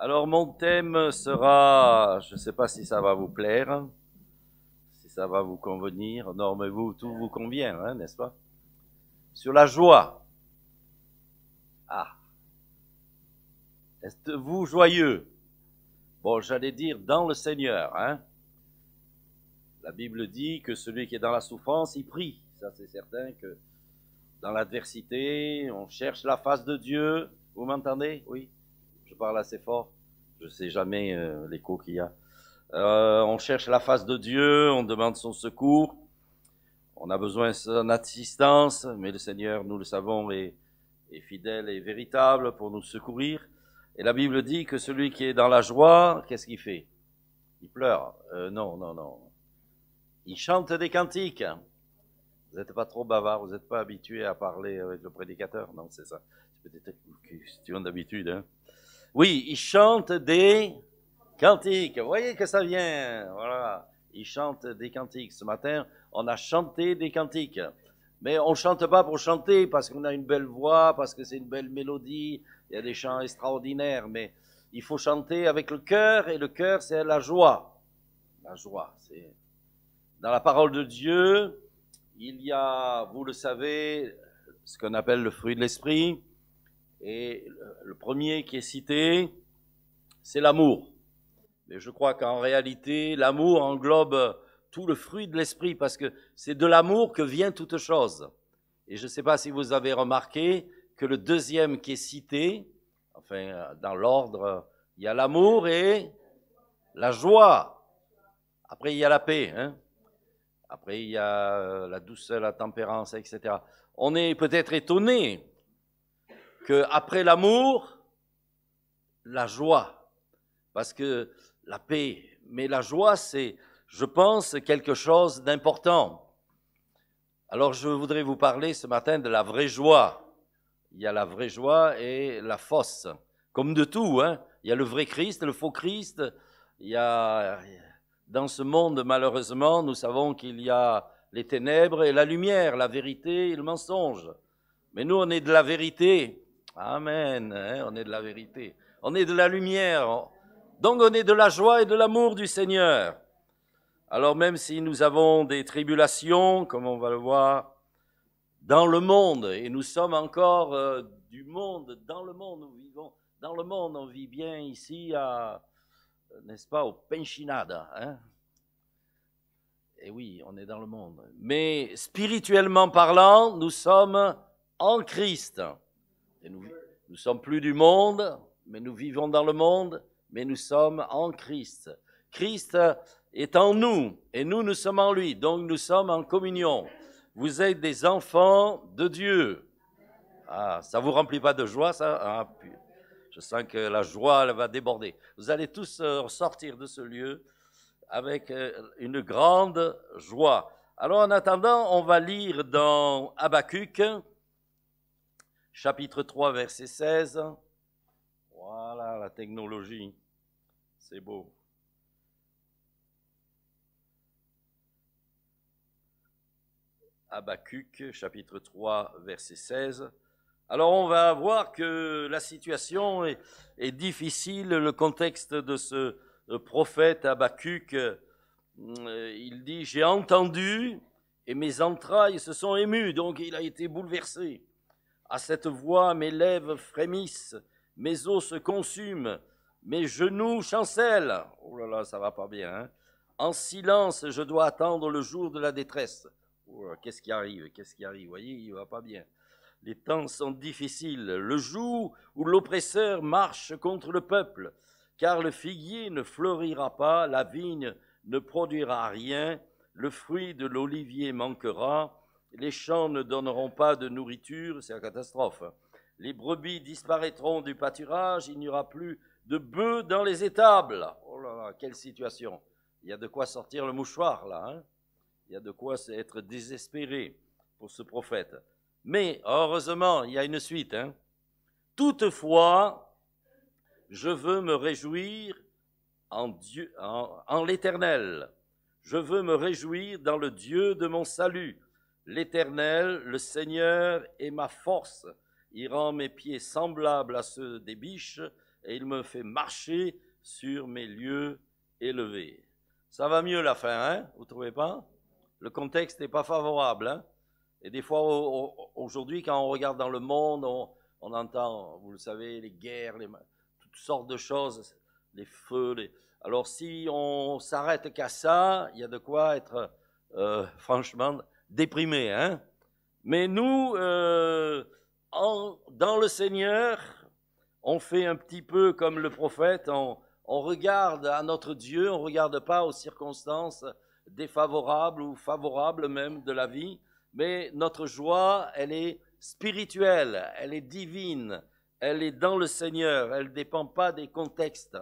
Alors mon thème sera, je ne sais pas si ça va vous plaire, si ça va vous convenir. Non, mais vous, tout vous convient, hein, n'est-ce pas? Sur la joie. Ah, êtes-vous joyeux? Bon, j'allais dire dans le Seigneur, hein. La Bible dit que celui qui est dans la souffrance, il prie. Ça, c'est certain que dans l'adversité, on cherche la face de Dieu. Vous m'entendez? Oui, je parle assez fort. Je ne sais jamais l'écho qu'il y a. On cherche la face de Dieu, on demande son secours, on a besoin de son assistance, mais le Seigneur, nous le savons, est fidèle et véritable pour nous secourir. Et la Bible dit que celui qui est dans la joie, qu'est-ce qu'il fait? Il pleure. Non, non, non. Il chante des cantiques. Vous n'êtes pas trop bavard, vous n'êtes pas habitué à parler avec le prédicateur? Non, c'est ça. C'est peut-être une question d'habitude. Hein? Oui, il chante des cantiques. Vous voyez que ça vient. Voilà. Il chante des cantiques. Ce matin, on a chanté des cantiques. Mais on ne chante pas pour chanter parce qu'on a une belle voix, parce que c'est une belle mélodie. Il y a des chants extraordinaires. Mais il faut chanter avec le cœur. Et le cœur, c'est la joie. La joie, c'est... Dans la parole de Dieu, il y a, vous le savez, ce qu'on appelle le fruit de l'esprit. Et le premier qui est cité, c'est l'amour. Mais je crois qu'en réalité, l'amour englobe tout le fruit de l'esprit parce que c'est de l'amour que vient toute chose. Et je ne sais pas si vous avez remarqué que le deuxième qui est cité, enfin, dans l'ordre, il y a l'amour et la joie. Après, il y a la paix, hein. Après, il y a la douceur, la tempérance, etc. On est peut-être étonné qu'après l'amour, la joie. Parce que la paix, mais la joie, c'est, je pense, quelque chose d'important. Alors, je voudrais vous parler ce matin de la vraie joie. Il y a la vraie joie et la fausse. Comme de tout, hein. Il y a le vrai Christ, le faux Christ. Il y a, dans ce monde, malheureusement, nous savons qu'il y a les ténèbres et la lumière, la vérité et le mensonge. Mais nous, on est de la vérité. Amen, hein, on est de la vérité. On est de la lumière. Donc, on est de la joie et de l'amour du Seigneur. Alors, même si nous avons des tribulations, comme on va le voir, dans le monde, et nous sommes encore du monde, dans le monde, nous vivons dans le monde, on vit bien ici, n'est-ce pas, au Penchinada, hein? Et oui, on est dans le monde. Mais spirituellement parlant, nous sommes en Christ. Et nous ne sommes plus du monde, mais nous vivons dans le monde, mais nous sommes en Christ. Christ est en nous, et nous sommes en lui, donc nous sommes en communion. Vous êtes des enfants de Dieu. Ah, ça vous remplit pas de joie, ça? Ah, je sens que la joie, elle va déborder. Vous allez tous sortir de ce lieu avec une grande joie. Alors, en attendant, on va lire dans Habakkuk, chapitre 3, verset 16. Voilà, la technologie, c'est beau. Habakkuk, chapitre 3, verset 16. Alors, on va voir que la situation est difficile, le contexte de ce prophète Habakkuk, il dit « J'ai entendu et mes entrailles se sont émues », donc il a été bouleversé. « À cette voix, mes lèvres frémissent, mes os se consument, mes genoux chancellent. » Oh là là, ça va pas bien, hein. « En silence, je dois attendre le jour de la détresse. » Oh là, qu'est-ce qui arrive? Qu'est-ce qui arrive? Vous voyez, il va pas bien. Les temps sont difficiles, le jour où l'oppresseur marche contre le peuple, car le figuier ne fleurira pas, la vigne ne produira rien, le fruit de l'olivier manquera, les champs ne donneront pas de nourriture, c'est la catastrophe. Les brebis disparaîtront du pâturage, il n'y aura plus de bœufs dans les étables. Oh là là, quelle situation! Il y a de quoi sortir le mouchoir là, hein? Il y a de quoi être désespéré pour ce prophète. Mais, heureusement, il y a une suite, hein. Toutefois, je veux me réjouir en Dieu, en l'Éternel. Je veux me réjouir dans le Dieu de mon salut. L'Éternel, le Seigneur, est ma force. Il rend mes pieds semblables à ceux des biches, et il me fait marcher sur mes lieux élevés. Ça va mieux la fin, hein? Vous trouvez pas? Le contexte n'est pas favorable, hein? Et des fois, aujourd'hui, quand on regarde dans le monde, on entend, vous le savez, les guerres, toutes sortes de choses, les feux. Alors, si on s'arrête qu'à ça, il y a de quoi être, franchement, déprimé, hein? Mais nous, dans le Seigneur, on fait un petit peu comme le prophète, on regarde à notre Dieu, on ne regarde pas aux circonstances défavorables ou favorables même de la vie, mais notre joie, elle est spirituelle, elle est divine, elle est dans le Seigneur, elle ne dépend pas des contextes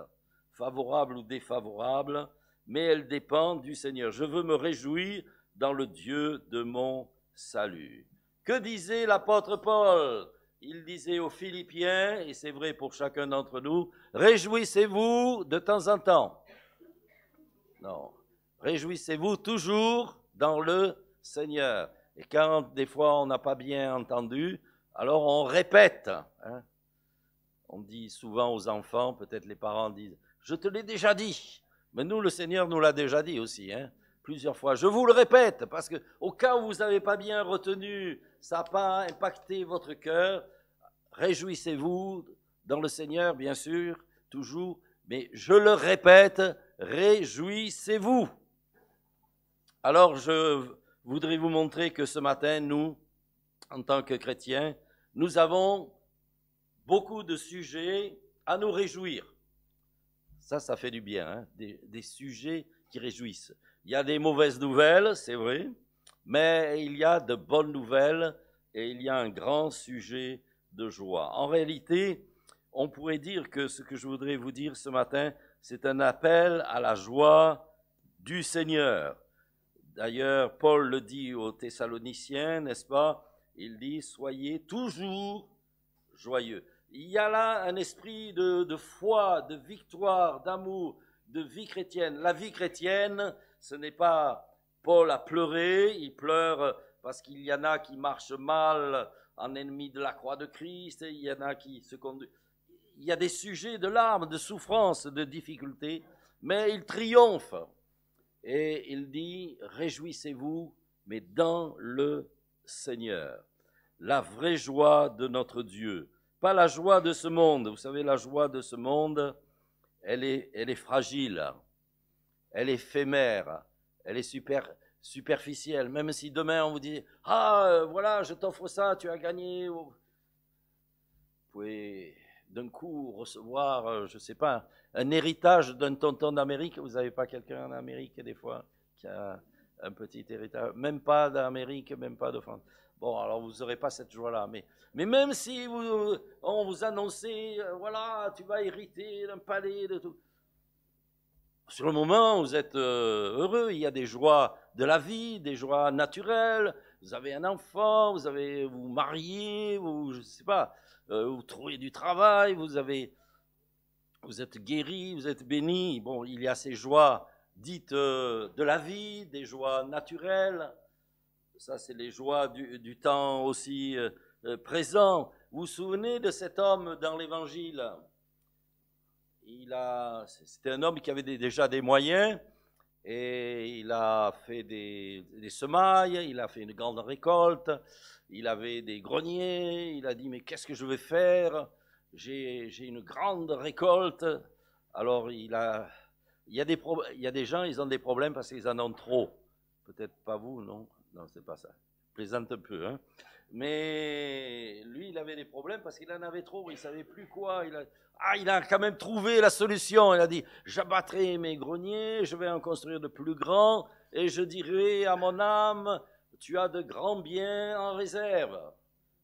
favorables ou défavorables, mais elle dépend du Seigneur. Je veux me réjouir dans le Dieu de mon salut. Que disait l'apôtre Paul? Il disait aux Philippiens, et c'est vrai pour chacun d'entre nous, réjouissez-vous de temps en temps. Non, réjouissez-vous toujours dans le Seigneur. Et quand des fois on n'a pas bien entendu, alors on répète. Hein? On dit souvent aux enfants, peut-être les parents disent, je te l'ai déjà dit. Mais nous, le Seigneur nous l'a déjà dit aussi, hein, plusieurs fois. Je vous le répète, parce que au cas où vous n'avez pas bien retenu, ça n'a pas impacté votre cœur, réjouissez-vous dans le Seigneur, bien sûr, toujours, mais je le répète, réjouissez-vous. Alors, je voudrais vous montrer que ce matin, nous, en tant que chrétiens, nous avons beaucoup de sujets à nous réjouir. Ça fait du bien, hein, des sujets qui réjouissent. Il y a des mauvaises nouvelles, c'est vrai, mais il y a de bonnes nouvelles et il y a un grand sujet de joie. En réalité, on pourrait dire que ce que je voudrais vous dire ce matin, c'est un appel à la joie du Seigneur. D'ailleurs, Paul le dit aux Thessaloniciens, n'est-ce pas? Il dit, soyez toujours joyeux. Il y a là un esprit de foi, de victoire, d'amour, de vie chrétienne. La vie chrétienne, ce n'est pas Paul a pleuré, il pleure parce qu'il y en a qui marchent mal en ennemi de la croix de Christ, il y en a qui se conduisent. Il y a des sujets de larmes, de souffrance, de difficultés, mais il triomphe. Et il dit, réjouissez-vous, mais dans le Seigneur. La vraie joie de notre Dieu. Pas la joie de ce monde. Vous savez, la joie de ce monde, elle est fragile, elle est éphémère, elle est superficielle. Même si demain on vous dit, voilà, je t'offre ça, tu as gagné. Vous pouvez d'un coup recevoir, je ne sais pas, un héritage d'un tonton d'Amérique. Vous n'avez pas quelqu'un en Amérique des fois qui a un petit héritage, même pas d'Amérique, même pas de France. Bon, alors vous n'aurez pas cette joie-là, mais même si on vous annonçait, voilà, tu vas hériter d'un palais, de tout. Sur le moment, vous êtes heureux, il y a des joies de la vie, des joies naturelles, vous avez un enfant, vous mariez, je ne sais pas, vous trouvez du travail, vous êtes guéri, vous êtes béni. Bon, il y a ces joies dites de la vie, des joies naturelles. Ça, c'est les joies du temps aussi présent. Vous vous souvenez de cet homme dans l'Évangile? C'était un homme qui avait déjà des moyens et il a fait des semailles, il a fait une grande récolte, il avait des greniers, il a dit mais qu'est-ce que je vais faire? J'ai une grande récolte. Alors il y a des gens, ils ont des problèmes parce qu'ils en ont trop. Peut-être pas vous, non? Non, c'est pas ça. Je plaisante un peu, hein. Mais lui, il avait des problèmes parce qu'il en avait trop, il ne savait plus quoi. Il a quand même trouvé la solution. Il a dit, j'abattrai mes greniers, je vais en construire de plus grands, et je dirai à mon âme, tu as de grands biens en réserve.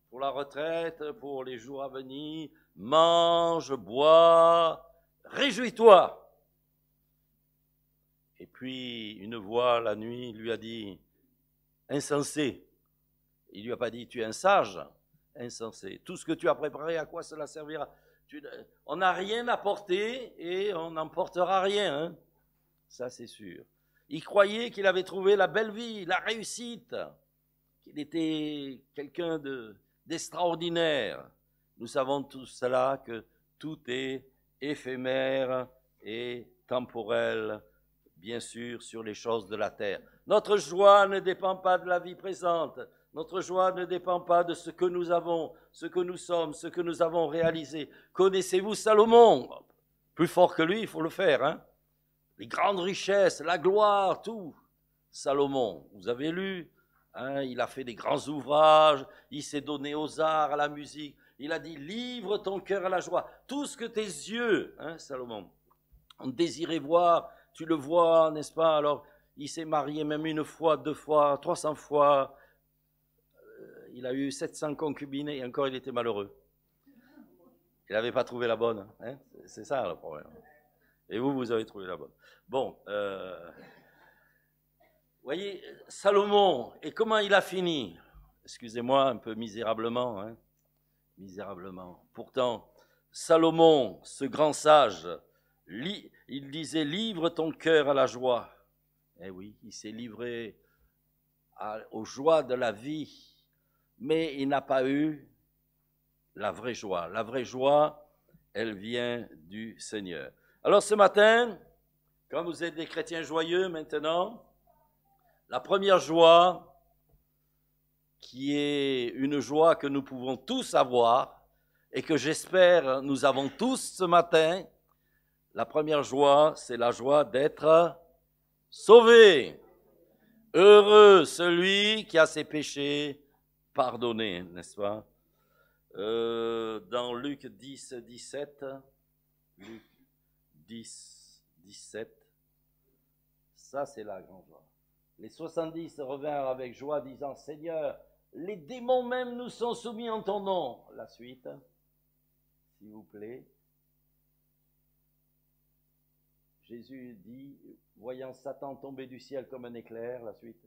Pour la retraite, pour les jours à venir, mange, bois, réjouis-toi. Et puis, une voix la nuit lui a dit, insensé. Il lui a pas dit, tu es un sage, insensé. Tout ce que tu as préparé, à quoi cela servira? On n'a rien apporté et on n'emportera rien. Hein? Ça, c'est sûr. Il croyait qu'il avait trouvé la belle vie, la réussite, qu'il était quelqu'un d'extraordinaire. Nous savons tous cela, que tout est éphémère et temporelle, bien sûr, sur les choses de la terre. Notre joie ne dépend pas de la vie présente. Notre joie ne dépend pas de ce que nous avons, ce que nous sommes, ce que nous avons réalisé. Connaissez-vous Salomon? Plus fort que lui, il faut le faire, hein? Les grandes richesses, la gloire, tout. Salomon, vous avez lu, hein, il a fait des grands ouvrages, il s'est donné aux arts, à la musique. Il a dit, livre ton cœur à la joie. Tout ce que tes yeux, hein, Salomon, ont désiré voir, tu le vois, n'est-ce pas? Alors, il s'est marié même une fois, 2 fois, 300 fois. Il a eu 700 concubines et encore il était malheureux. Il n'avait pas trouvé la bonne. Hein? C'est ça le problème. Et vous avez trouvé la bonne. Bon, voyez, Salomon, et comment il a fini? Excusez-moi, un peu misérablement, hein? Misérablement. Pourtant, Salomon, ce grand sage, il disait, livre ton cœur à la joie. Eh oui, il s'est livré aux joies de la vie, mais il n'a pas eu la vraie joie. La vraie joie, elle vient du Seigneur. Alors ce matin, quand vous êtes des chrétiens joyeux maintenant, la première joie, qui est une joie que nous pouvons tous avoir et que j'espère nous avons tous ce matin, la première joie, c'est la joie d'être sauvé. Heureux celui qui a ses péchés pardonnés, n'est-ce pas? Dans Luc 10, 17, Luc 10, 17, ça c'est la grande joie. Les 70 revinrent avec joie, disant, Seigneur, les démons même nous sont soumis en ton nom. La suite, s'il vous plaît. Jésus dit, voyant Satan tomber du ciel comme un éclair, la suite.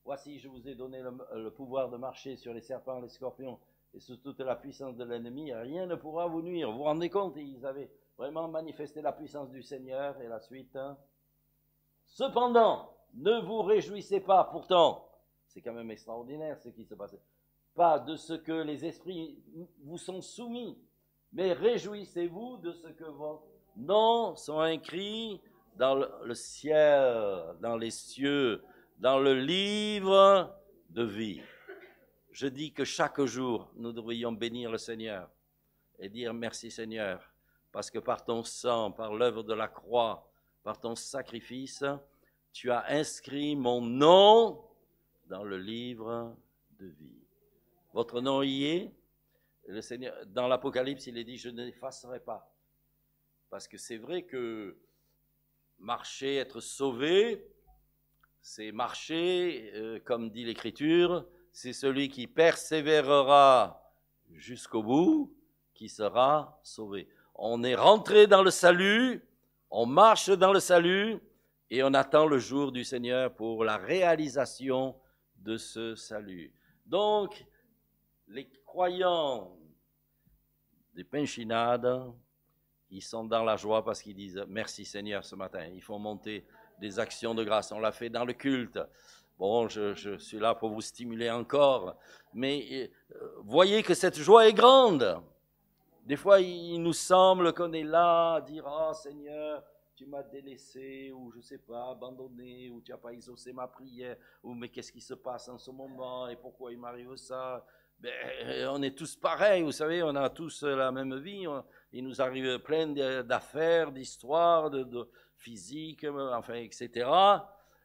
Voici, je vous ai donné le pouvoir de marcher sur les serpents, les scorpions, et sur toute la puissance de l'ennemi, rien ne pourra vous nuire. Vous vous rendez compte, ils avaient vraiment manifesté la puissance du Seigneur, et la suite. Hein. Cependant, ne vous réjouissez pas, pourtant, c'est quand même extraordinaire ce qui se passait, pas de ce que les esprits vous sont soumis, mais réjouissez-vous de ce que vos noms sont écrits dans le ciel, dans les cieux, dans le livre de vie. Je dis que chaque jour, nous devrions bénir le Seigneur et dire merci Seigneur, parce que par ton sang, par l'œuvre de la croix, par ton sacrifice, tu as inscrit mon nom dans le livre de vie. Votre nom y est. Le Seigneur, dans l'Apocalypse, il est dit, je ne l'effacerai pas. Parce que c'est vrai que marcher, être sauvé, c'est marcher, comme dit l'Écriture, c'est celui qui persévérera jusqu'au bout, qui sera sauvé. On est rentré dans le salut, on marche dans le salut, et on attend le jour du Seigneur pour la réalisation de ce salut. Donc, les croyants des Pinchinades, ils sont dans la joie parce qu'ils disent merci Seigneur ce matin. Il faut monter des actions de grâce. On l'a fait dans le culte. Bon, je suis là pour vous stimuler encore. Mais voyez que cette joie est grande. Des fois, il nous semble qu'on est là à dire « Ah, Seigneur, tu m'as délaissé, ou je ne sais pas, abandonné, ou tu n'as pas exaucé ma prière, ou mais qu'est-ce qui se passe en ce moment, et pourquoi il m'arrive ça ?» Ben, on est tous pareils, vous savez, on a tous la même vie, il nous arrive plein d'affaires, d'histoires, de physique, enfin, etc.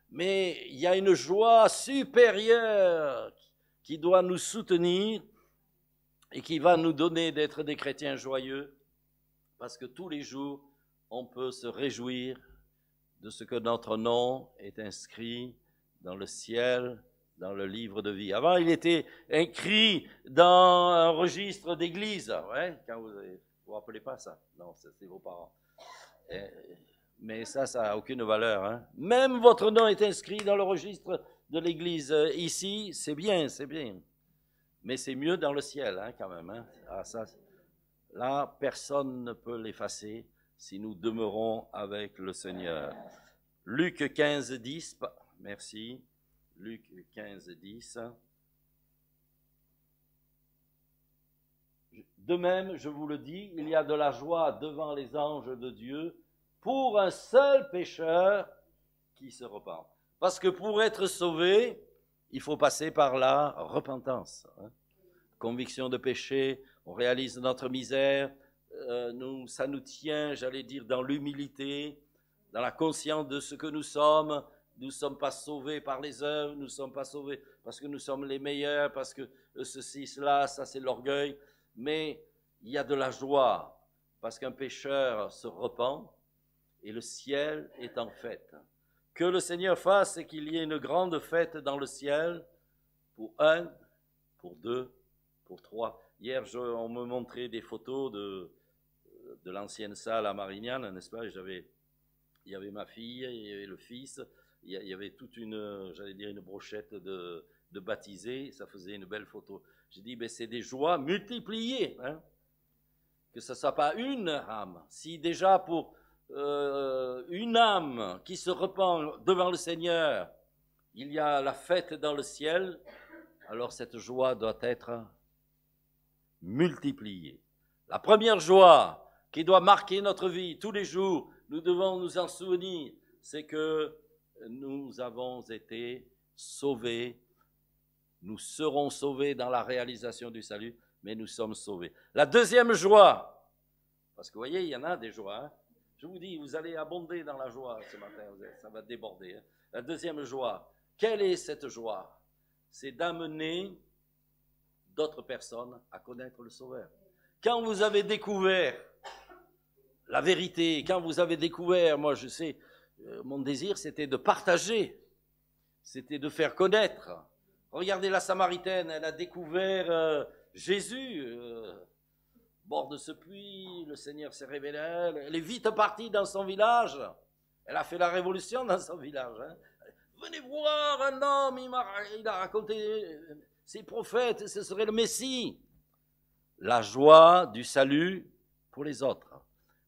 Mais il y a une joie supérieure qui doit nous soutenir et qui va nous donner d'être des chrétiens joyeux, parce que tous les jours, on peut se réjouir de ce que notre nom est inscrit dans le ciel, dans le livre de vie. Avant, il était écrit dans un registre d'église. Ouais, quand vous rappelez pas ça? Non, c'est vos parents. Mais ça n'a aucune valeur. Hein. Même votre nom est inscrit dans le registre de l'église. Ici, c'est bien, c'est bien. Mais c'est mieux dans le ciel, hein, quand même. Hein. Ah, ça, là, personne ne peut l'effacer si nous demeurons avec le Seigneur. Luc 15, 10, merci. Luc 15, 10. 2 De même, je vous le dis, il y a de la joie devant les anges de Dieu pour un seul pécheur qui se repent. Parce que pour être sauvé, il faut passer par la repentance. Conviction de péché, on réalise notre misère, ça nous tient, j'allais dire, dans l'humilité, dans la conscience de ce que nous sommes. Nous ne sommes pas sauvés par les œuvres, nous ne sommes pas sauvés parce que nous sommes les meilleurs, parce que ceci, cela, ça c'est l'orgueil. Mais il y a de la joie parce qu'un pécheur se repent et le ciel est en fête. Que le Seigneur fasse et qu'il y ait une grande fête dans le ciel pour un, pour deux, pour trois. Hier, on me montrait des photos de l'ancienne salle à Marignane, n'est-ce pas? Il y avait ma fille, il y avait le fils, il y avait toute une, j'allais dire, une brochette de baptisés, ça faisait une belle photo. J'ai dit, ben, c'est des joies multipliées, hein? Que ce ne soit pas une âme. Si déjà pour une âme qui se repent devant le Seigneur, il y a la fête dans le ciel, alors cette joie doit être multipliée. La première joie qui doit marquer notre vie tous les jours, nous devons nous en souvenir, c'est que nous avons été sauvés, nous serons sauvés dans la réalisation du salut, mais nous sommes sauvés. La deuxième joie, parce que vous voyez, il y en a des joies, hein? Je vous dis, vous allez abonder dans la joie ce matin, ça va déborder. Hein? La deuxième joie, quelle est cette joie? C'est d'amener d'autres personnes à connaître le Sauveur. Quand vous avez découvert la vérité, quand vous avez découvert, moi je sais, mon désir c'était de partager, c'était de faire connaître. Regardez la Samaritaine, elle a découvert Jésus, bord de ce puits, le Seigneur s'est révélé à elle, elle est vite partie dans son village, elle a fait la révolution dans son village. Hein. Venez voir un homme, il a raconté ses prophètes, ce serait le Messie. La joie du salut pour les autres.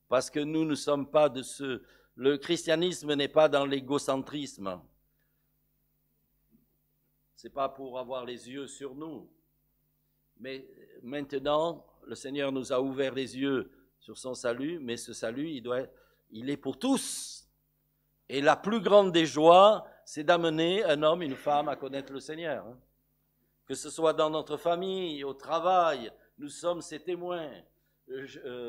Parce que nous ne sommes pas de ceux... Le christianisme n'est pas dans l'égocentrisme. Ce n'est pas pour avoir les yeux sur nous. Mais maintenant, le Seigneur nous a ouvert les yeux sur son salut, mais ce salut, il est pour tous. Et la plus grande des joies, c'est d'amener un homme, une femme à connaître le Seigneur. Que ce soit dans notre famille, au travail, nous sommes ses témoins.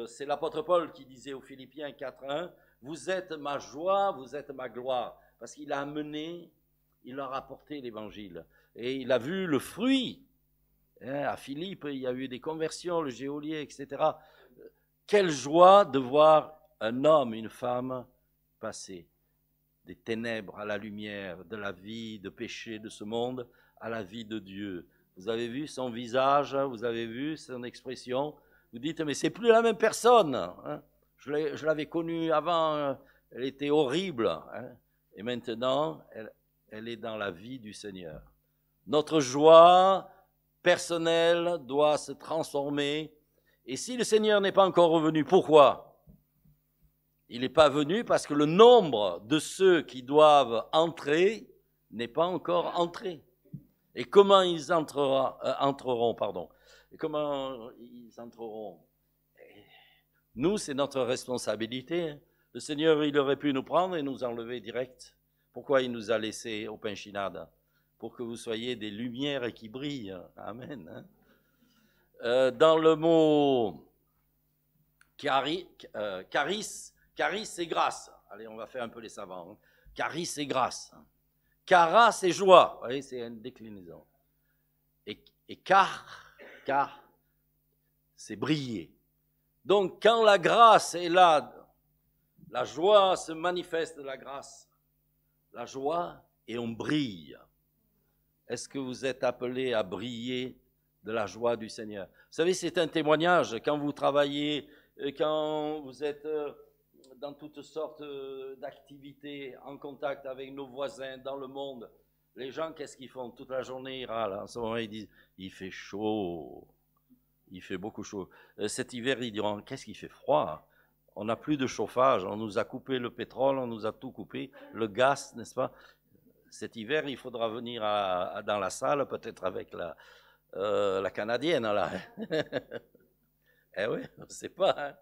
C'est l'apôtre Paul qui disait aux Philippiens 4.1, « Vous êtes ma joie, vous êtes ma gloire. » Parce qu'il a amené, il leur a apporté l'évangile. Et il a vu le fruit. À Philippe, il y a eu des conversions, le geôlier, etc. Quelle joie de voir un homme, une femme passer des ténèbres à la lumière, de la vie de péché de ce monde à la vie de Dieu. Vous avez vu son visage, vous avez vu son expression. Vous dites, mais c'est plus la même personne. Hein? Je l'avais connue avant, elle était horrible. Hein? Et maintenant, elle est dans la vie du Seigneur. Notre joie personnelle doit se transformer. Et si le Seigneur n'est pas encore revenu, pourquoi? Il n'est pas venu parce que le nombre de ceux qui doivent entrer n'est pas encore entré. Et comment ils entreront, pardon. Et comment ils entreront? Nous, c'est notre responsabilité. Le Seigneur, il aurait pu nous prendre et nous enlever direct. Pourquoi il nous a laissés au Pinchinade? Pour que vous soyez des lumières qui brillent. Amen. Dans le mot charis, c'est grâce. Allez, on va faire un peu les savants. Hein. Charis, c'est grâce. Chara, c'est joie. Vous voyez, c'est une déclinaison. Et car, c'est briller. Donc, quand la grâce est là, la joie se manifeste de la grâce. La joie, et on brille. Est-ce que vous êtes appelés à briller de la joie du Seigneur? Vous savez, c'est un témoignage. Quand vous travaillez, quand vous êtes dans toutes sortes d'activités, en contact avec nos voisins dans le monde, les gens, qu'est-ce qu'ils font? Toute la journée, ils râlent. En ce moment, ils disent, il fait chaud. Il fait beaucoup chaud. Cet hiver, ils diront, qu'est-ce qu'il fait froid? On n'a plus de chauffage, on nous a coupé le pétrole, on nous a tout coupé, le gaz, n'est-ce pas? Cet hiver, il faudra venir dans la salle, peut-être avec la Canadienne, là. Eh oui, on ne sait pas. Hein.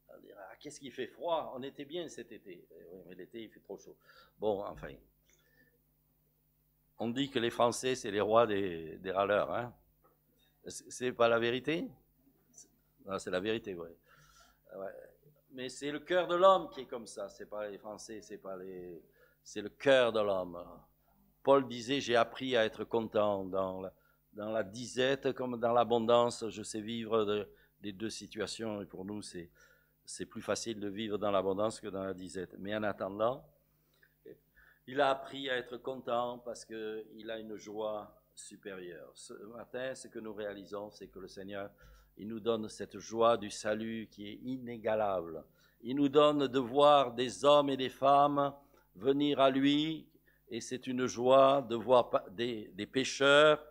On dira, ah, qu'est-ce qu'il fait froid? On était bien cet été. Eh oui, mais l'été, il fait trop chaud. Bon, enfin. On dit que les Français, c'est les rois des râleurs. Hein. C'est pas la vérité? Non, c'est la vérité, oui. Ouais. Mais c'est le cœur de l'homme qui est comme ça. C'est pas les Français, c'est le cœur de l'homme. Paul disait, j'ai appris à être content dans la disette comme dans l'abondance. Je sais vivre des deux situations et pour nous, c'est plus facile de vivre dans l'abondance que dans la disette. Mais en attendant, il a appris à être content parce qu'il a une joie supérieure. Ce matin, ce que nous réalisons, c'est que le Seigneur, il nous donne cette joie du salut qui est inégalable. Il nous donne de voir des hommes et des femmes venir à lui, et c'est une joie de voir des pécheurs.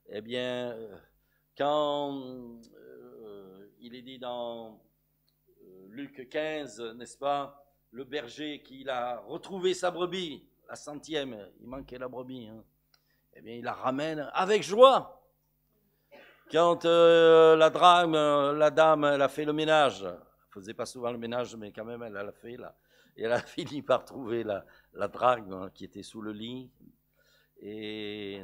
Eh bien, quand il est dit dans Luc 15, n'est-ce pas, le berger qui a retrouvé sa brebis, la 100e, il manquait la brebis, hein. Eh bien, il la ramène avec joie. Quand la dame, elle a fait le ménage, elle ne faisait pas souvent le ménage, mais quand même, elle l'a fait, là. Et elle a fini par trouver la drague, hein, qui était sous le lit. Et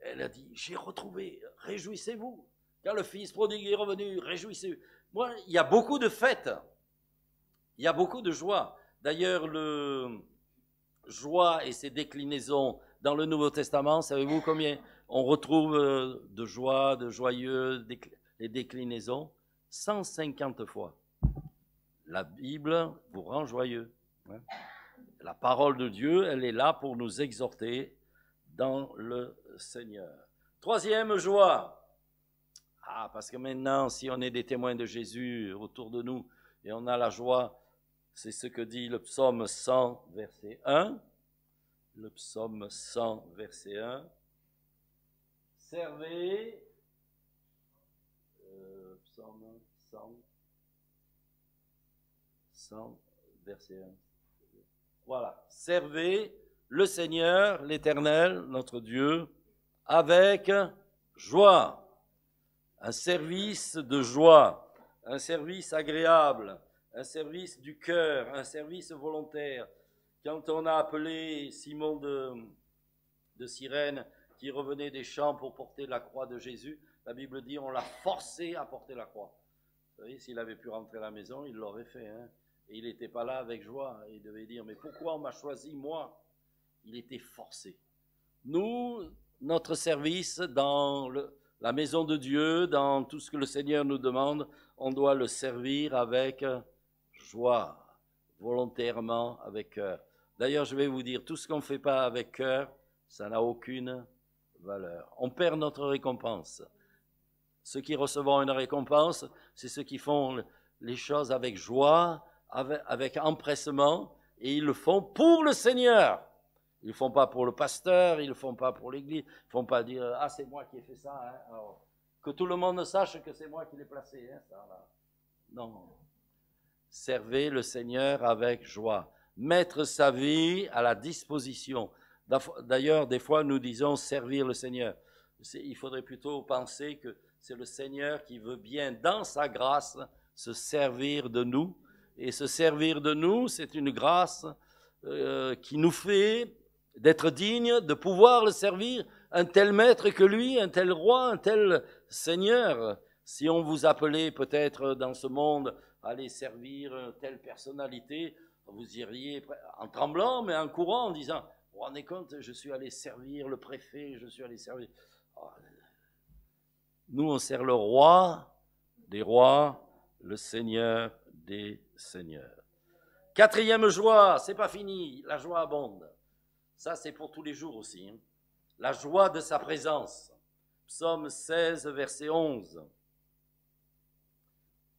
elle a dit, j'ai retrouvé, réjouissez-vous. Quand le fils prodigue est revenu, réjouissez-vous. Moi, il y a beaucoup de fêtes. Il y a beaucoup de joie. D'ailleurs, le joie et ses déclinaisons dans le Nouveau Testament, savez-vous combien on retrouve de joie, de joyeux, les déclinaisons? 150 fois. La Bible vous rend joyeux. Hein? La parole de Dieu, elle est là pour nous exhorter dans le Seigneur. Troisième joie. Ah, parce que maintenant, si on est des témoins de Jésus autour de nous et on a la joie, c'est ce que dit le psaume 100, verset 1. Le psaume 100, verset 1. Servez, psaume 100, verset 1. Voilà. Servez le Seigneur, l'Éternel, notre Dieu, avec joie. Un service de joie, un service agréable, un service du cœur, un service volontaire. Quand on a appelé Simon de Cyrène, qui revenait des champs pour porter la croix de Jésus, la Bible dit on l'a forcé à porter la croix. Vous savez, s'il avait pu rentrer à la maison, il l'aurait fait. Hein? Et il n'était pas là avec joie. Il devait dire, mais pourquoi on m'a choisi, moi? Il était forcé. Nous, notre service dans la maison de Dieu, dans tout ce que le Seigneur nous demande, on doit le servir avec joie, volontairement, avec cœur. D'ailleurs, je vais vous dire, tout ce qu'on ne fait pas avec cœur, ça n'a aucune valeur. On perd notre récompense. Ceux qui recevront une récompense, c'est ceux qui font les choses avec joie, avec empressement, et ils le font pour le Seigneur. Ils ne le font pas pour le pasteur, ils ne le font pas pour l'église, ils ne font pas dire « Ah, c'est moi qui ai fait ça, hein. Alors, que tout le monde sache que c'est moi qui l'ai placé. Hein, ça, là. » Non. Servez le Seigneur avec joie. Mettre sa vie à la disposition. D'ailleurs, des fois, nous disons servir le Seigneur. Il faudrait plutôt penser que c'est le Seigneur qui veut bien, dans sa grâce, se servir de nous. Et se servir de nous, c'est une grâce qui nous fait d'être dignes de pouvoir le servir, un tel maître que lui, un tel roi, un tel Seigneur. Si on vous appelait peut-être dans ce monde à aller servir telle personnalité, vous iriez en tremblant, mais en courant, en disant, vous vous rendez compte, je suis allé servir le préfet, je suis allé servir... Nous, on sert le roi des rois, le Seigneur des seigneurs. Quatrième joie, c'est pas fini, la joie abonde. Ça, c'est pour tous les jours aussi. Hein. La joie de sa présence. Psaume 16, verset 11.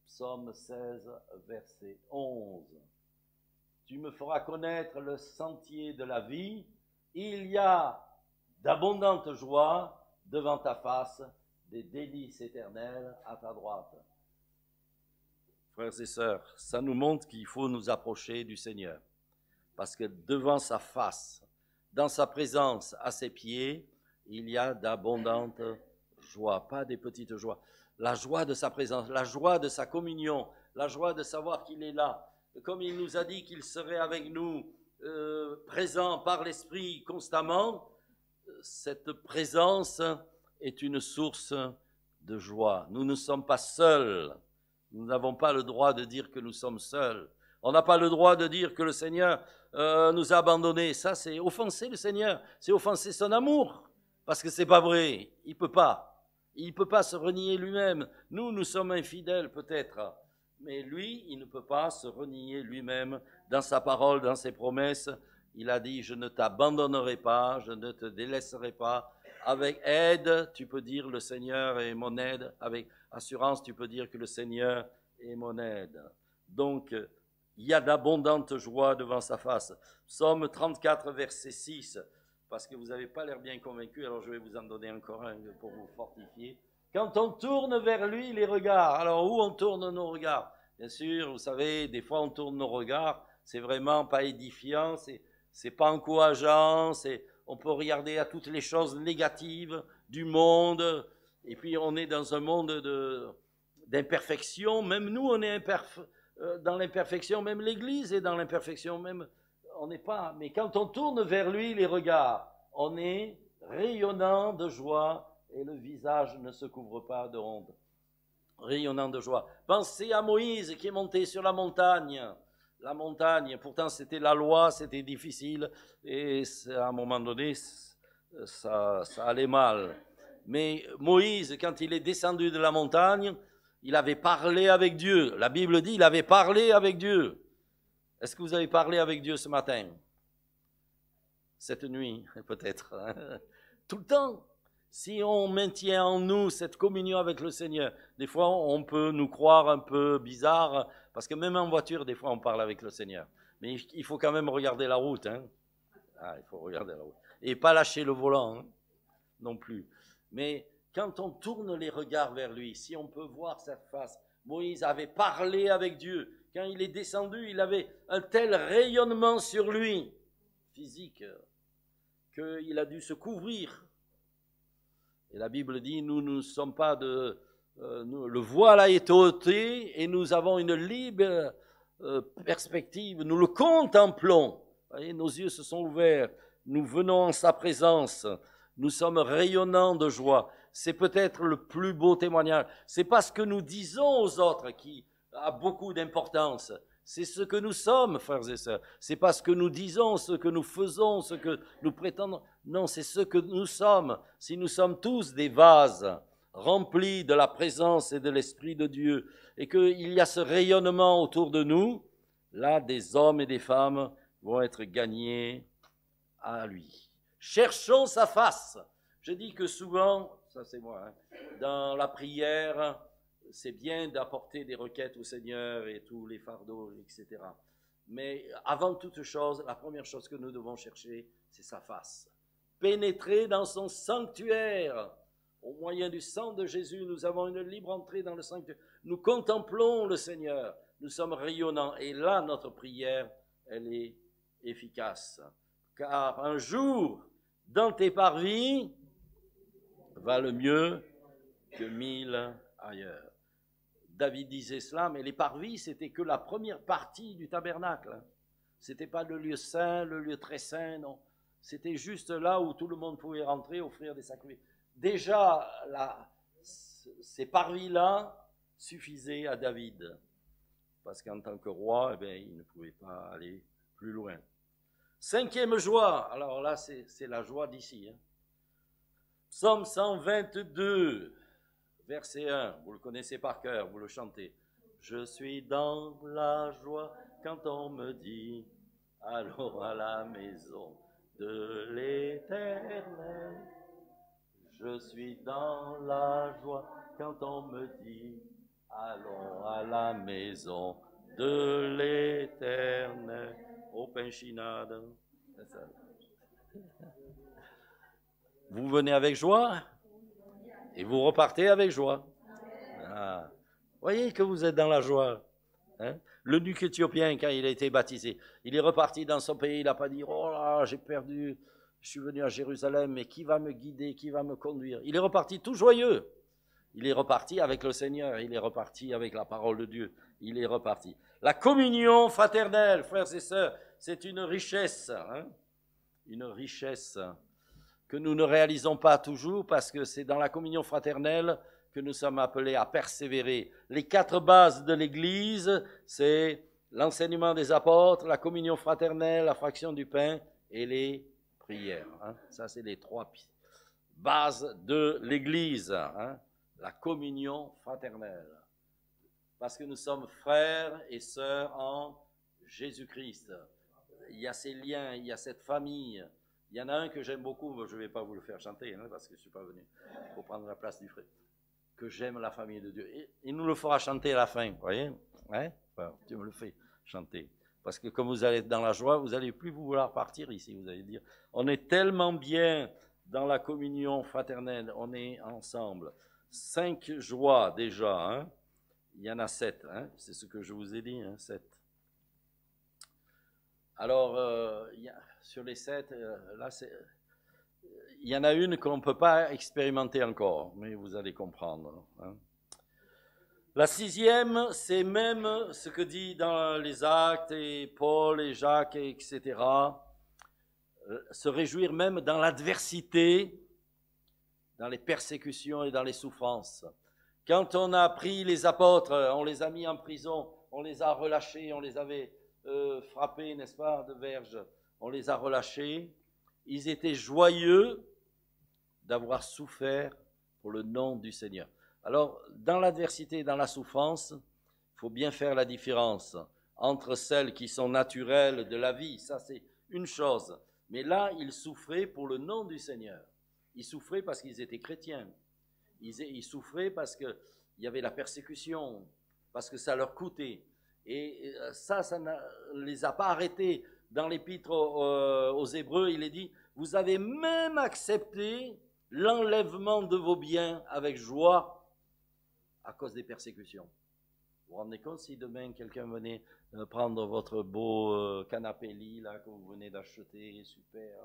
Psaume 16, verset 11. Tu me feras connaître le sentier de la vie. Il y a d'abondantes joies devant ta face, des délices éternelles à ta droite. Frères et sœurs, ça nous montre qu'il faut nous approcher du Seigneur. Parce que devant sa face, dans sa présence, à ses pieds, il y a d'abondantes joies, pas des petites joies. la joie de sa présence, la joie de sa communion, la joie de savoir qu'il est là. Comme il nous a dit qu'il serait avec nous, présent par l'Esprit constamment, cette présence est une source de joie. Nous ne sommes pas seuls. Nous n'avons pas le droit de dire que nous sommes seuls. On n'a pas le droit de dire que le Seigneur nous a abandonnés. Ça, c'est offenser le Seigneur. C'est offenser son amour. Parce que c'est pas vrai. Il peut pas. Il peut pas se renier lui-même. Nous sommes infidèles peut-être. Mais lui, il ne peut pas se renier lui-même dans sa parole, dans ses promesses. Il a dit, je ne t'abandonnerai pas, je ne te délaisserai pas. Avec aide, tu peux dire le Seigneur est mon aide. Avec assurance, tu peux dire que le Seigneur est mon aide. Donc, il y a d'abondantes joies devant sa face. Psaume 34, verset 6, parce que vous n'avez pas l'air bien convaincu, alors je vais vous en donner encore un pour vous fortifier. Quand on tourne vers lui les regards, alors où on tourne nos regards? Bien sûr, vous savez, des fois on tourne nos regards, c'est vraiment pas édifiant, c'est pas encourageant, on peut regarder à toutes les choses négatives du monde, et puis on est dans un monde d'imperfection, même nous on est dans l'imperfection, même l'Église est dans l'imperfection, même on n'est pas, mais quand on tourne vers lui les regards, on est rayonnant de joie et le visage ne se couvre pas de honte. Rayonnant de joie. Pensez à Moïse qui est monté sur la montagne. La montagne, pourtant c'était la loi, c'était difficile et à un moment donné ça allait mal. Mais Moïse, quand il est descendu de la montagne, il avait parlé avec Dieu. La Bible dit il avait parlé avec Dieu. Est-ce que vous avez parlé avec Dieu ce matin? Cette nuit, peut-être. Tout le temps. Si on maintient en nous cette communion avec le Seigneur, des fois on peut nous croire un peu bizarre, parce que même en voiture, des fois on parle avec le Seigneur. Mais il faut quand même regarder la route. Hein. Ah, il faut regarder la route. Et pas lâcher le volant hein, non plus. Mais quand on tourne les regards vers lui, si on peut voir cette face, Moïse avait parlé avec Dieu. Quand il est descendu, il avait un tel rayonnement sur lui, physique, qu'il a dû se couvrir. Et la Bible dit, nous ne sommes pas le voile a été ôté et nous avons une libre perspective. Nous le contemplons. Voyez, nos yeux se sont ouverts. Nous venons en sa présence. Nous sommes rayonnants de joie. C'est peut-être le plus beau témoignage. C'est pas ce que nous disons aux autres qui a beaucoup d'importance. C'est ce que nous sommes, frères et sœurs. C'est pas ce que nous disons, ce que nous faisons, ce que nous prétendons. Non, c'est ce que nous sommes. Si nous sommes tous des vases remplis de la présence et de l'Esprit de Dieu, et qu'il y a ce rayonnement autour de nous, là, des hommes et des femmes vont être gagnés à lui. Cherchons sa face. Je dis que souvent, ça c'est moi, hein, dans la prière, c'est bien d'apporter des requêtes au Seigneur et tous les fardeaux, etc. Mais avant toute chose, la première chose que nous devons chercher, c'est sa face. Pénétrer dans son sanctuaire. Au moyen du sang de Jésus, nous avons une libre entrée dans le sanctuaire. Nous contemplons le Seigneur. Nous sommes rayonnants. Et là, notre prière, elle est efficace. Car un jour, dans tes parvis, valent mieux que 1000 ailleurs. David disait cela, mais les parvis, c'était que la première partie du tabernacle. C'était pas le lieu saint, le lieu très saint, non. C'était juste là où tout le monde pouvait rentrer, offrir des sacrifices. Déjà, ces parvis-là suffisaient à David. Parce qu'en tant que roi, eh bien, il ne pouvait pas aller plus loin. Cinquième joie, alors là, c'est la joie d'ici. Hein. Psaume 122. Verset 1, vous le connaissez par cœur, vous le chantez. Je suis dans la joie quand on me dit, allons à la maison de l'Éternel. Je suis dans la joie quand on me dit, allons à la maison de l'Éternel. Au Pinchinade. Vous venez avec joie? Et vous repartez avec joie. Ah. Voyez que vous êtes dans la joie. Hein? L'eunuque éthiopien, quand il a été baptisé, il est reparti dans son pays, il n'a pas dit « Oh là, j'ai perdu, je suis venu à Jérusalem, mais qui va me guider, qui va me conduire ?» Il est reparti tout joyeux. Il est reparti avec le Seigneur, il est reparti avec la parole de Dieu, il est reparti. La communion fraternelle, frères et sœurs, c'est une richesse, hein, une richesse que nous ne réalisons pas toujours parce que c'est dans la communion fraternelle que nous sommes appelés à persévérer. Les 4 bases de l'Église, c'est l'enseignement des apôtres, la communion fraternelle, la fraction du pain et les prières. Hein. Ça, c'est les 3 bases de l'Église, hein. La communion fraternelle. Parce que nous sommes frères et sœurs en Jésus-Christ. Il y a ces liens, il y a cette famille. Il y en a un que j'aime beaucoup, je ne vais pas vous le faire chanter, hein, parce que je ne suis pas venu pour prendre la place du frère. Que j'aime la famille de Dieu. Et il nous le fera chanter à la fin, vous voyez, hein? Enfin, tu me le fais chanter. Parce que comme vous allez être dans la joie, vous n'allez plus vouloir partir ici, vous allez dire. On est tellement bien dans la communion fraternelle, on est ensemble. 5 joies déjà, hein? Il y en a 7, hein? C'est ce que je vous ai dit, hein? 7. Alors, sur les 7, là, il y en a une qu'on ne peut pas expérimenter encore, mais vous allez comprendre. Hein. La 6e, c'est même ce que dit dans les Actes, et Paul et Jacques, etc., se réjouir même dans l'adversité, dans les persécutions et dans les souffrances. Quand on a pris les apôtres, on les a mis en prison, on les a relâchés, on les avait frappés, n'est-ce pas, de verge, on les a relâchés. Ils étaient joyeux d'avoir souffert pour le nom du Seigneur. Alors, dans l'adversité, dans la souffrance, il faut bien faire la différence entre celles qui sont naturelles de la vie, ça c'est une chose. Mais là, ils souffraient pour le nom du Seigneur. Ils souffraient parce qu'ils étaient chrétiens. Ils souffraient parce qu'il y avait la persécution, parce que ça leur coûtait. Et ça ne les a pas arrêtés. Dans l'épître aux Hébreux, il est dit, vous avez même accepté l'enlèvement de vos biens avec joie à cause des persécutions. Vous vous rendez compte si demain quelqu'un venait prendre votre beau canapé lit là, que vous venez d'acheter, super,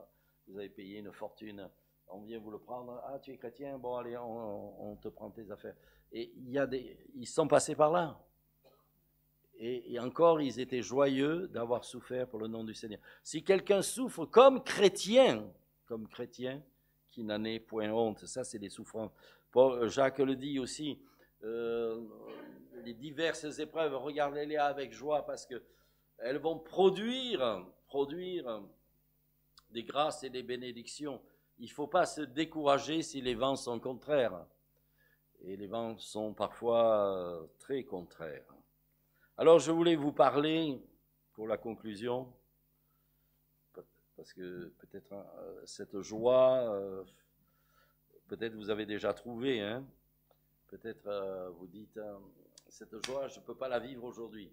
vous avez payé une fortune, on vient vous le prendre, ah tu es chrétien, bon allez, on te prend tes affaires. Et ils sont passés par là. Et encore, ils étaient joyeux d'avoir souffert pour le nom du Seigneur. Si quelqu'un souffre comme chrétien, qui n'en est point honte, ça c'est des souffrances. Jacques le dit aussi, les diverses épreuves, regardez-les avec joie parce que elles vont produire des grâces et des bénédictions. Il ne faut pas se décourager si les vents sont contraires. Et les vents sont parfois très contraires. Alors je voulais vous parler, pour la conclusion, parce que peut-être cette joie, peut-être vous avez déjà trouvé, hein? Peut-être vous dites, cette joie, je ne peux pas la vivre aujourd'hui.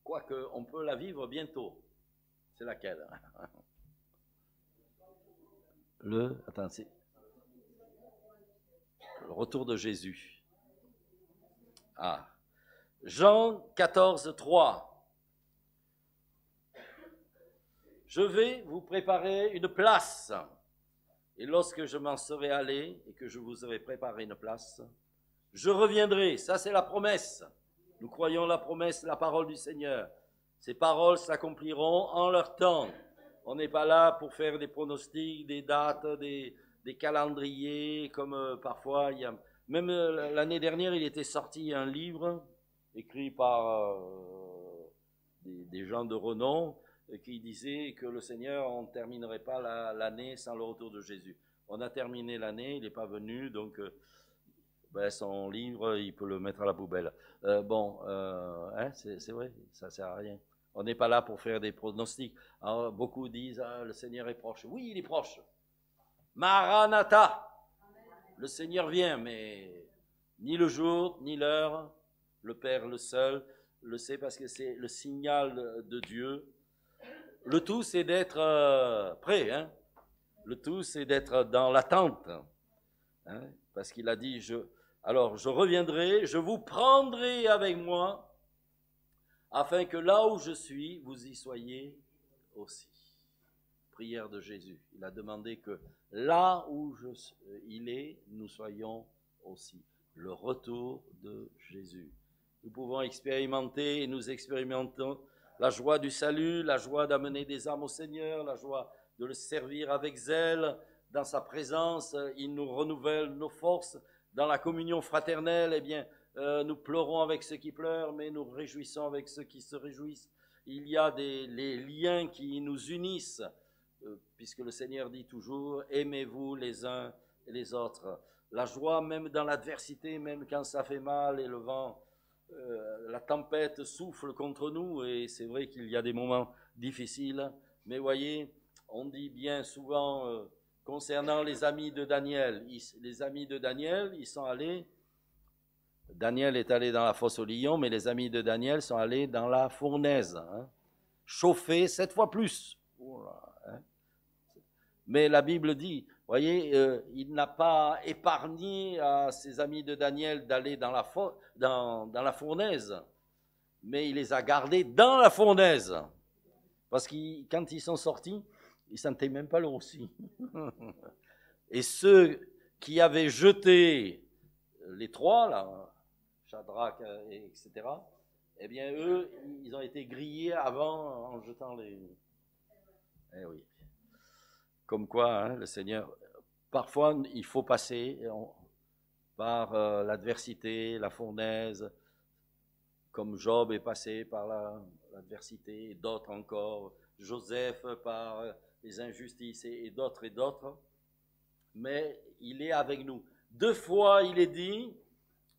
Quoique, on peut la vivre bientôt. C'est laquelle? Attends, c'est le retour de Jésus. Ah. Jean 14, 3. Je vais vous préparer une place. Et lorsque je m'en serai allé et que je vous aurai préparé une place, je reviendrai. Ça, c'est la promesse. Nous croyons la promesse, la parole du Seigneur. Ces paroles s'accompliront en leur temps. On n'est pas là pour faire des pronostics, des dates, des calendriers, comme parfois il y a... Même l'année dernière, il était sorti un livre écrit par des gens de renom qui disaient que le Seigneur, on ne terminerait pas l'année sans le retour de Jésus. On a terminé l'année, il n'est pas venu, donc son livre, il peut le mettre à la poubelle. C'est vrai, ça ne sert à rien. On n'est pas là pour faire des pronostics. Alors, beaucoup disent, le Seigneur est proche. Oui, il est proche. Maranatha. Le Seigneur vient, mais ni le jour, ni l'heure, le Père le seul le sait parce que c'est le signal de Dieu. Le tout, c'est d'être prêt. Hein? Le tout, c'est d'être dans l'attente. Hein? Parce qu'il a dit, alors je reviendrai, je vous prendrai avec moi, afin que là où je suis, vous y soyez aussi. Prière de Jésus. Il a demandé que là où il est, nous soyons aussi. le retour de Jésus. Nous pouvons expérimenter, et nous expérimentons la joie du salut, la joie d'amener des âmes au Seigneur, la joie de le servir avec zèle. Dans sa présence, il nous renouvelle nos forces. Dans la communion fraternelle, eh bien, nous pleurons avec ceux qui pleurent, mais nous réjouissons avec ceux qui se réjouissent. Il y a les liens qui nous unissent, puisque le Seigneur dit toujours, aimez-vous les uns et les autres. La joie, même dans l'adversité, même quand ça fait mal et le vent, la tempête souffle contre nous, et c'est vrai qu'il y a des moments difficiles, mais voyez, on dit bien souvent concernant les amis de Daniel, les amis de Daniel, ils sont allés, Daniel est allé dans la fosse aux lions, mais les amis de Daniel sont allés dans la fournaise, hein, chauffés 7 fois plus. Hein. Mais la Bible dit, voyez, il n'a pas épargné à ses amis de Daniel d'aller dans la fournaise, mais il les a gardés dans la fournaise. Parce que quand ils sont sortis, ils ne sentaient même pas l'eau aussi. Et ceux qui avaient jeté les trois, là, Shadrach, etc., eh bien, eux, ils ont été grillés avant en jetant les... Eh oui. Comme quoi, hein, le Seigneur, parfois, il faut passer par l'adversité, la fournaise, comme Job est passé par l'adversité, et d'autres encore, Joseph par les injustices, et d'autres, mais il est avec nous. 2 fois, il est dit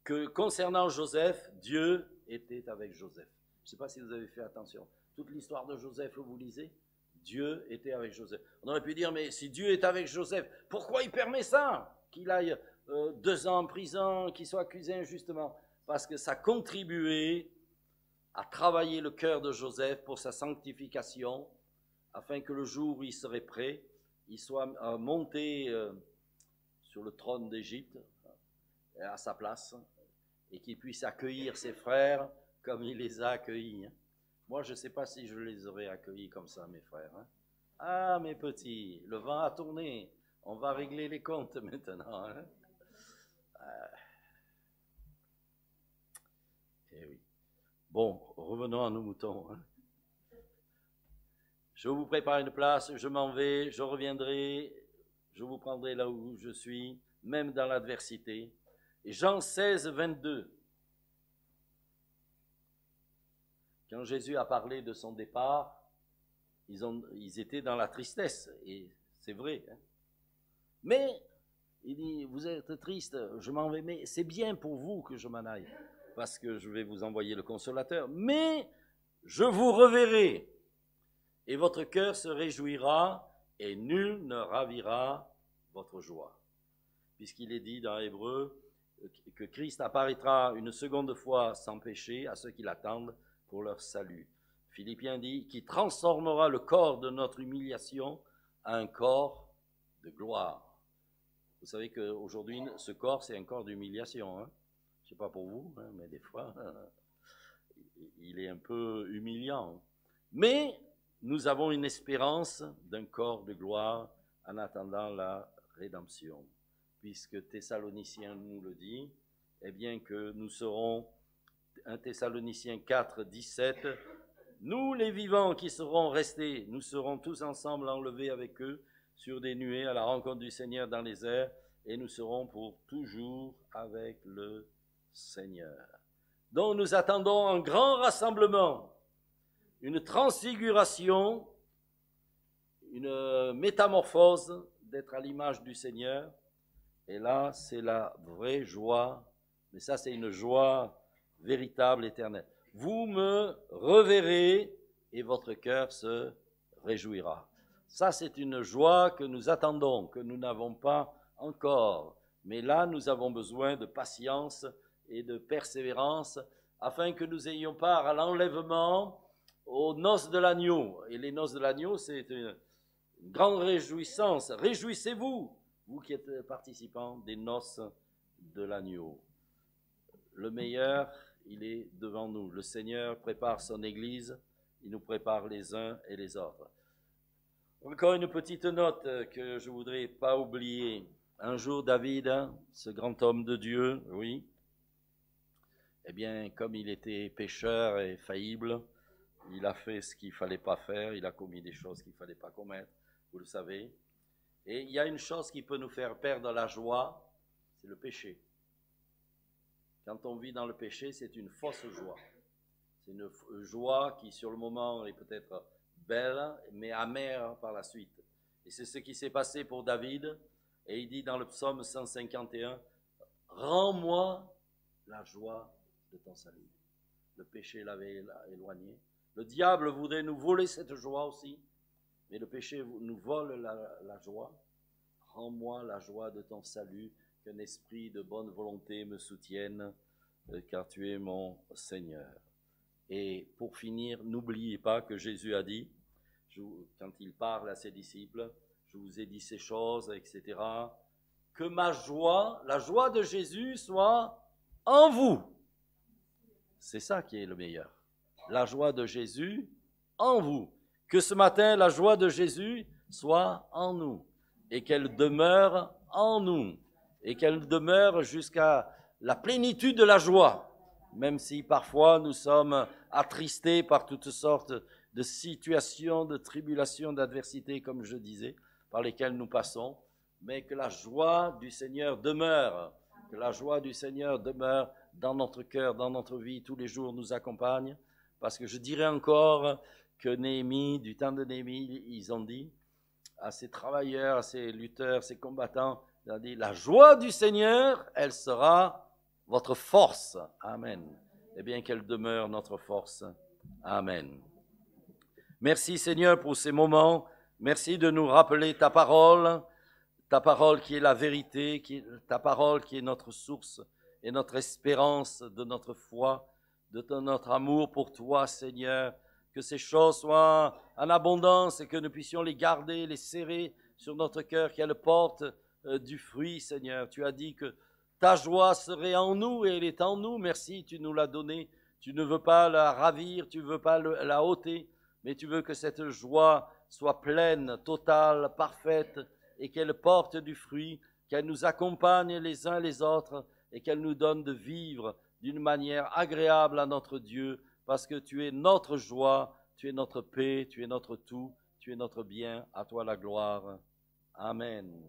que concernant Joseph, Dieu était avec Joseph. Je ne sais pas si vous avez fait attention. Toute l'histoire de Joseph, vous lisez, Dieu était avec Joseph. On aurait pu dire, mais si Dieu est avec Joseph, pourquoi il permet ça? Qu'il aille 2 ans en prison, qu'il soit accusé injustement? Parce que ça contribuait à travailler le cœur de Joseph pour sa sanctification, afin que le jour où il serait prêt, il soit monté sur le trône d'Égypte, à sa place, et qu'il puisse accueillir ses frères comme il les a accueillis. Moi, je ne sais pas si je les aurais accueillis comme ça, mes frères. Hein. Ah, mes petits, le vent a tourné. On va régler les comptes maintenant. Hein. Eh oui. Bon, revenons à nos moutons. Hein. Je vous prépare une place, je m'en vais, je reviendrai, je vous prendrai là où je suis, même dans l'adversité. Et Jean 16, 22. Quand Jésus a parlé de son départ, ils étaient dans la tristesse, et c'est vrai. Hein. Mais, il dit, vous êtes triste, je m'en vais, mais c'est bien pour vous que je m'en aille, parce que je vais vous envoyer le consolateur, mais je vous reverrai, et votre cœur se réjouira, et nul ne ravira votre joie. Puisqu'il est dit dans Hébreu que Christ apparaîtra une seconde fois sans péché à ceux qui l'attendent pour leur salut. Philippiens dit qui transformera le corps de notre humiliation à un corps de gloire. Vous savez qu'aujourd'hui, ce corps, c'est un corps d'humiliation. Hein. Je ne sais pas pour vous, hein, mais des fois, il est un peu humiliant. Mais nous avons une espérance d'un corps de gloire en attendant la rédemption. Puisque Thessaloniciens nous le dit, eh bien que nous serons, 1 Thessaloniciens 4, 17, nous les vivants qui serons restés, nous serons tous ensemble enlevés avec eux sur des nuées à la rencontre du Seigneur dans les airs, et nous serons pour toujours avec le Seigneur. Donc nous attendons un grand rassemblement, une transfiguration, une métamorphose d'être à l'image du Seigneur. Et là, c'est la vraie joie, mais ça, c'est une joie véritable, éternelle. Vous me reverrez et votre cœur se réjouira. Ça, c'est une joie que nous attendons, que nous n'avons pas encore. Mais là, nous avons besoin de patience et de persévérance afin que nous ayons part à l'enlèvement aux noces de l'agneau. Et les noces de l'agneau, c'est une grande réjouissance. Réjouissez-vous, vous qui êtes participants des noces de l'agneau. Le meilleur, il est devant nous. Le Seigneur prépare son Église, il nous prépare les uns et les autres. Encore une petite note que je ne voudrais pas oublier. Un jour, David, ce grand homme de Dieu, oui, eh bien, comme il était pécheur et faillible, il a fait ce qu'il ne fallait pas faire, il a commis des choses qu'il ne fallait pas commettre, vous le savez. Et il y a une chose qui peut nous faire perdre la joie, c'est le péché. Quand on vit dans le péché, c'est une fausse joie. C'est une joie qui, sur le moment, est peut-être belle, mais amère par la suite. Et c'est ce qui s'est passé pour David. Et il dit dans le psaume 151, « Rends-moi la joie de ton salut. » Le péché l'avait éloigné. Le diable voudrait nous voler cette joie aussi, mais le péché nous vole la joie. Rends-moi la joie de ton salut, qu'un esprit de bonne volonté me soutienne, car tu es mon Seigneur. Et pour finir, n'oubliez pas que Jésus a dit, quand il parle à ses disciples, je vous ai dit ces choses, etc., que ma joie, la joie de Jésus soit en vous. C'est ça qui est le meilleur. La joie de Jésus en vous. Que ce matin, la joie de Jésus soit en nous et qu'elle demeure en nous et qu'elle demeure jusqu'à la plénitude de la joie, même si parfois nous sommes attristés par toutes sortes de situations, de tribulations, d'adversités, comme je disais, par lesquelles nous passons, mais que la joie du Seigneur demeure, que la joie du Seigneur demeure dans notre cœur, dans notre vie, tous les jours nous accompagne, parce que je dirais encore que Néhémie, du temps de Néhémie, ils ont dit à ces travailleurs, à ces lutteurs, ces combattants, ils ont dit, la joie du Seigneur, elle sera votre force. Amen. Eh bien, qu'elle demeure notre force. Amen. Merci Seigneur pour ces moments. Merci de nous rappeler ta parole qui est la vérité, ta parole qui est notre source et notre espérance de notre foi, de notre amour pour toi, Seigneur. Que ces choses soient en abondance et que nous puissions les garder, les serrer sur notre cœur, qu'elles portent du fruit, Seigneur. Tu as dit que ta joie serait en nous et elle est en nous. Merci, tu nous l'as donnée. Tu ne veux pas la ravir, tu ne veux pas la ôter, mais tu veux que cette joie soit pleine, totale, parfaite, et qu'elle porte du fruit, qu'elle nous accompagne les uns les autres et qu'elle nous donne de vivre d'une manière agréable à notre Dieu, parce que tu es notre joie, tu es notre paix, tu es notre tout, tu es notre bien. À toi la gloire. Amen.